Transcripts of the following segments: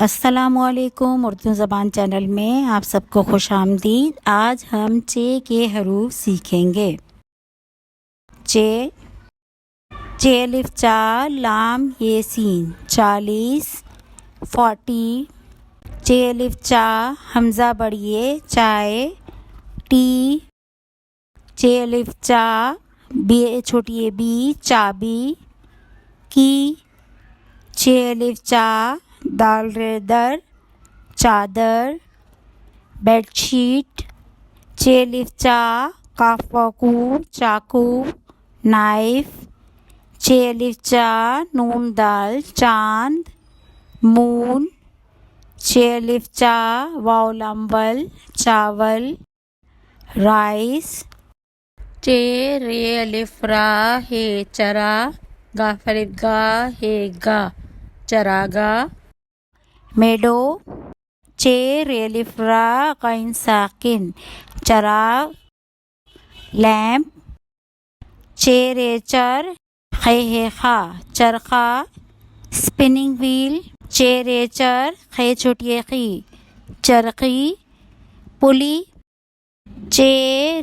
السلام علیکم، اردو زبان چینل میں آپ سب کو خوش آمدید۔ آج ہم چے کے حروف سیکھیں گے۔ چے، چے الف چا لام یہ سین 40 40۔ چے الف چا حمزہ بڑھئے چائے ٹی۔ چے الف چا بی چھوٹیے بی چابی کی۔ چے الف چا دال ریدر چادر بیڈ شیٹ۔ چے الف چا کاف وقو چاقو نائف۔ چے الف چا نون دال چاند مون۔ چے الف چا واو لام ول چاول رائس۔ چے رے الف را ہے چرا گاف الف گا ہے گا چراگا میڈو۔ چے رے الف را غین ساکن چراغ لیمپ۔ چے رے چر خے ہے خا چرخا اسپننگ ویل۔ چے رے چر خے چھوٹیے خی چرخی پلی۔ چے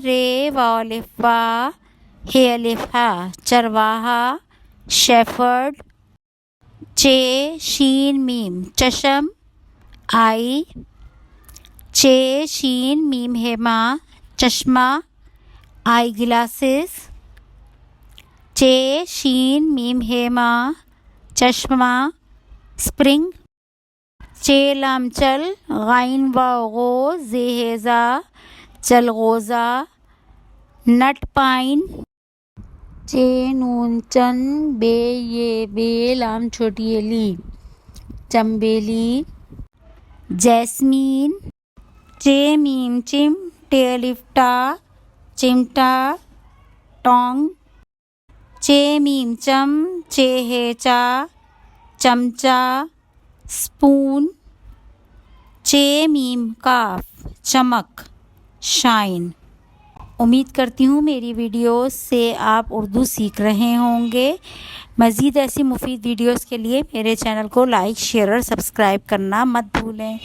رے واو الف وا ہے الف ہا چرواہا شیفرڈ۔ چے شین میم چشم آئی۔ چے شین میم ہے ماں چشمہ آئی گلاسز۔ چے شین میم ہے ماں چشمہ اسپرنگ۔ چے لام چل غین واو غو زے ہے زا چلغوزہ نٹ پائن۔ چے نون چن بے یہ بے لام چھوٹی لی چمبیلی جیسمین۔ چے میم چم ٹے الف ٹا چمٹا ٹونگ۔ چے میم چم چے ہے چا چمچا اسپون۔ چے میم کاف چمک شائن۔ امید کرتی ہوں میری ویڈیوز سے آپ اردو سیکھ رہے ہوں گے۔ مزید ایسی مفید ویڈیوز کے لیے میرے چینل کو لائک شیئر اور سبسکرائب کرنا مت بھولیں۔